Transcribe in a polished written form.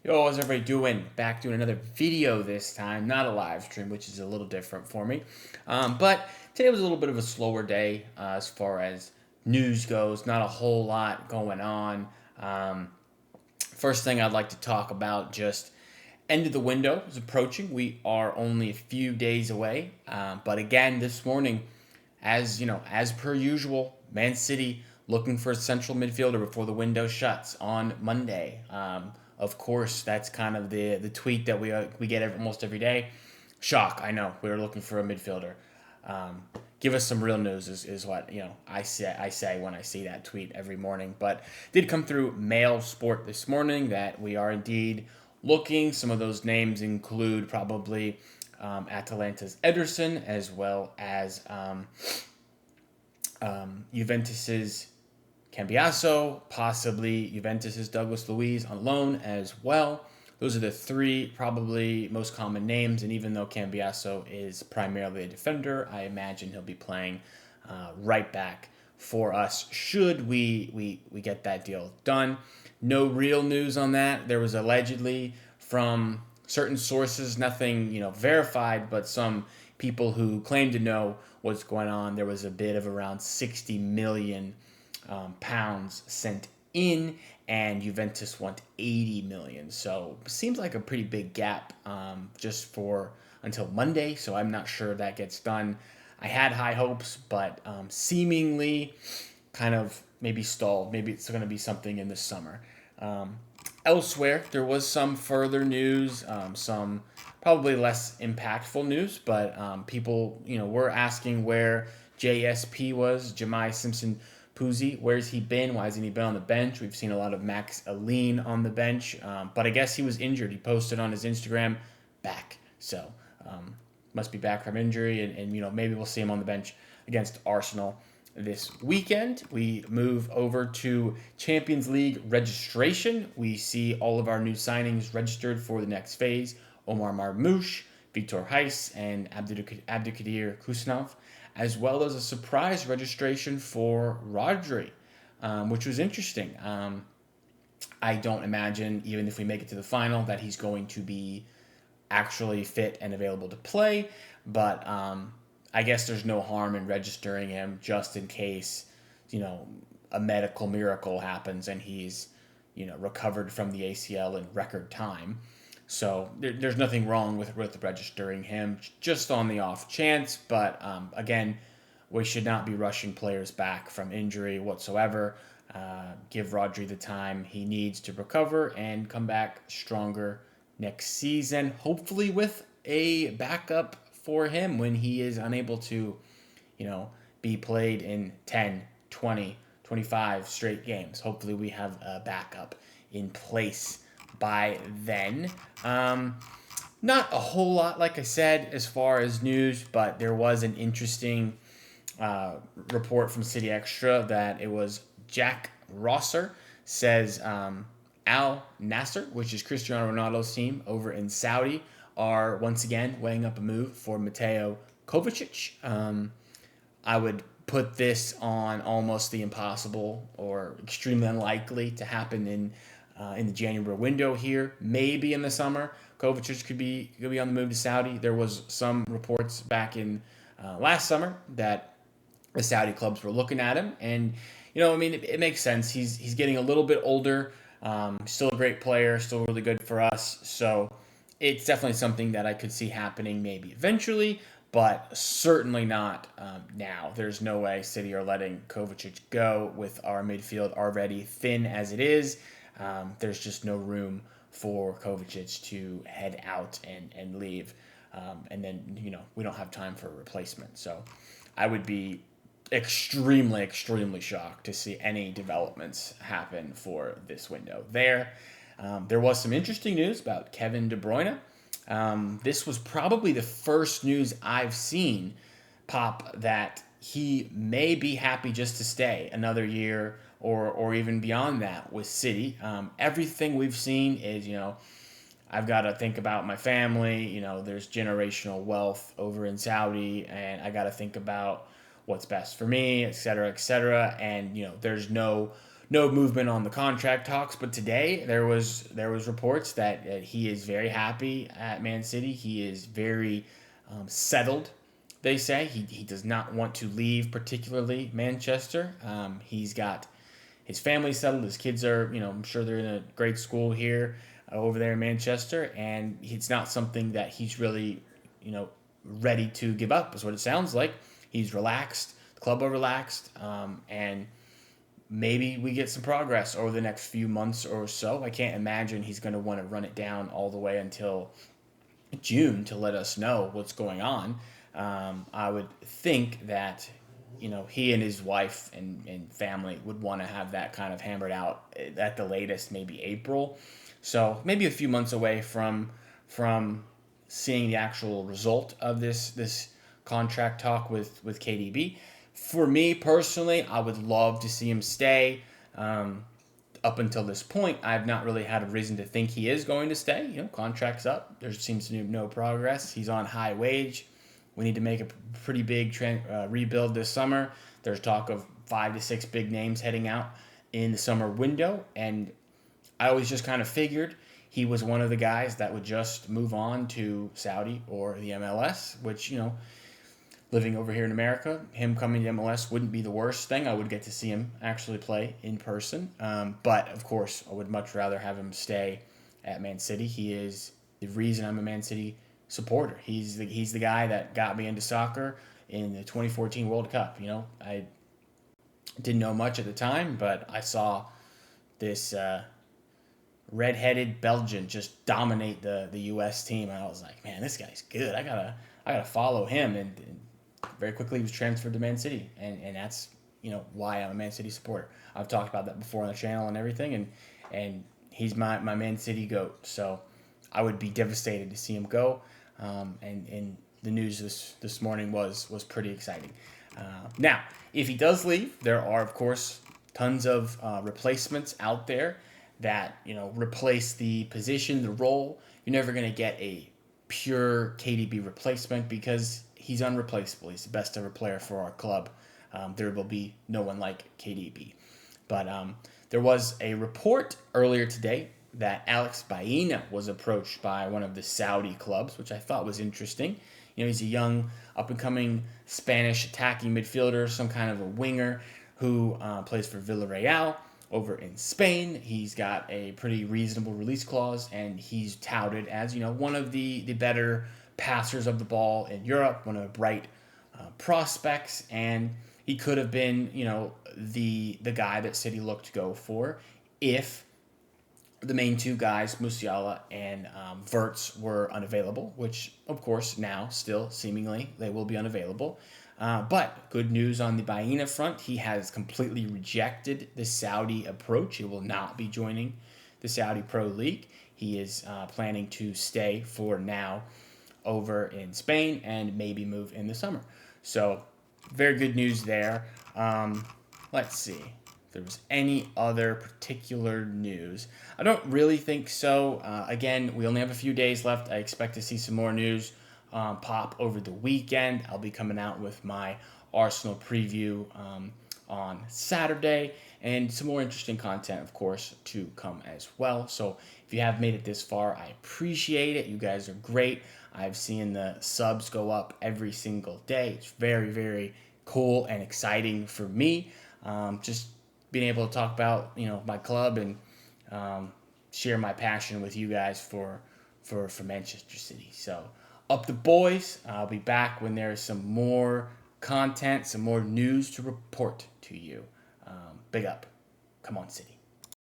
Yo, how's everybody doing? Back doing another video this time, not a live stream, which is a little different for me. But today was a little bit of a slower day as far as news goes. Not a whole lot going on. Um, First thing I'd like to talk about, just end of the window is approaching. We are only a few days away. But again, this morning, as per usual, Man City looking for a central midfielder before the window shuts on Monday. Of course, that's kind of the tweet that we get almost every day. Shock, I know we were looking for a midfielder. Give us some real news is what I say when I see that tweet every morning. But did come through Mail Sport this morning that we are indeed looking. Some of those names include probably Atalanta's Ederson, as well as Juventus's Cambiaso, possibly Juventus's Douglas Luiz on loan as well. Those are the three probably most common names, and even though Cambiaso is primarily a defender, I imagine he'll be playing right back for us should we get that deal done. No real news on that. There was allegedly from certain sources, nothing verified, but some people who claim to know what's going on. There was a bid of around 60 million pounds sent in, and Juventus want 80 million. So seems like a pretty big gap just for until Monday. So I'm not sure that gets done. I had high hopes, but seemingly kind of maybe stalled. Maybe it's going to be something in the summer. Elsewhere, there was some further news, some probably less impactful news, but people, were asking where JSP was, Jemai Simpson Puzzi. Where's he been? Why hasn't he been on the bench? We've seen a lot of Max Aline on the bench, but I guess he was injured. He posted on his Instagram, back. So must be back from injury, and maybe we'll see him on the bench against Arsenal this weekend. We move over to Champions League registration. We see all of our new signings registered for the next phase. Omar Marmoush, Victor Heiss, and Abdulkadir Kusnov, as well as a surprise registration for Rodri, which was interesting. I don't imagine, even if we make it to the final, that he's going to be actually fit and available to play, but I guess there's no harm in registering him just in case, a medical miracle happens and he's, recovered from the ACL in record time. So there's nothing wrong with registering him, just on the off chance. But again, we should not be rushing players back from injury whatsoever. Give Rodri the time he needs to recover and come back stronger next season, hopefully with a backup for him when he is unable to, be played in 10, 20, 25 straight games. Hopefully we have a backup in place by then. Not a whole lot, like I said, as far as news, but there was an interesting report from City Extra that it was Jack Rosser says Al Nasser, which is Cristiano Ronaldo's team over in Saudi, are once again weighing up a move for Mateo Kovacic. I would put this on almost the impossible or extremely unlikely to happen in the January window here. Maybe in the summer, Kovacic could be on the move to Saudi. There was some reports back in last summer that the Saudi clubs were looking at him, and it makes sense. He's getting a little bit older. Still a great player, still really good for us. So it's definitely something that I could see happening maybe eventually, but certainly not now. There's no way City are letting Kovacic go with our midfield already thin as it is. There's just no room for Kovacic to head out and leave. And then, we don't have time for a replacement. So I would be extremely, extremely shocked to see any developments happen for this window there. There was some interesting news about Kevin De Bruyne. This was probably the first news I've seen pop that he may be happy just to stay another year or even beyond that with City. Everything we've seen is, I've got to think about my family. There's generational wealth over in Saudi, and I got to think about what's best for me, et cetera, et cetera. And, there's no no movement on the contract talks. But today there was reports that he is very happy at Man City. He is very settled. They say he does not want to leave, particularly Manchester. He's got his family settled. His kids are, I'm sure they're in a great school here, over there in Manchester, and it's not something that he's really, ready to give up. Is what it sounds like. He's relaxed. The club are relaxed, and maybe we get some progress over the next few months or so. I can't imagine he's going to want to run it down all the way until June to let us know what's going on. I would think that he and his wife and family would want to have that kind of hammered out at the latest, maybe April. So maybe a few months away from seeing the actual result of this contract talk with KDB. For me personally, I would love to see him stay. Up until this point, I've not really had a reason to think he is going to stay. Contract's up. There seems to be no progress. He's on high wage. We need to make a pretty big rebuild this summer. There's talk of 5 to 6 big names heading out in the summer window, and I always just kind of figured he was one of the guys that would just move on to Saudi or the MLS, which, living over here in America, him coming to MLS wouldn't be the worst thing. I would get to see him actually play in person. But, of course, I would much rather have him stay at Man City. He is the reason I'm a Man City supporter. He's the guy that got me into soccer in the 2014 World Cup. I didn't know much at the time, but I saw this red-headed Belgian just dominate the U.S. team, and I was like, man, this guy's good. I gotta follow him, and very quickly he was transferred to Man City, and that's why I'm a Man City supporter. I've talked about that before on the channel and everything, and he's my Man City GOAT. So I would be devastated to see him go. And the news this morning was pretty exciting. Now, if he does leave, there are, of course, tons of replacements out there that replace the position, the role. You're never going to get a pure KDB replacement because he's unreplaceable. He's the best ever player for our club. There will be no one like KDB. But there was a report earlier today that Alex Baena was approached by one of the Saudi clubs, which I thought was interesting. He's a young, up-and-coming Spanish attacking midfielder, some kind of a winger who plays for Villarreal over in Spain. He's got a pretty reasonable release clause, and he's touted as, one of the better passers of the ball in Europe, one of the bright prospects, and he could have been, the guy that City looked to go for if the main two guys, Musiala and Wirtz, were unavailable, which, of course, now, still, seemingly, they will be unavailable. But good news on the Baena front. He has completely rejected the Saudi approach. He will not be joining the Saudi Pro League. He is planning to stay for now over in Spain and maybe move in the summer. So, very good news there. Let's see if there was any other particular news. I don't really think so. Again, we only have a few days left. I expect to see some more news pop over the weekend. I'll be coming out with my Arsenal preview on Saturday, and some more interesting content, of course, to come as well. So if you have made it this far, I appreciate it. You guys are great. I've seen the subs go up every single day. It's very, very cool and exciting for me. Just being able to talk about my club and share my passion with you guys for Manchester City. So up the boys. I'll be back when there's some more content, some more news to report to you. Big up. Come on, City.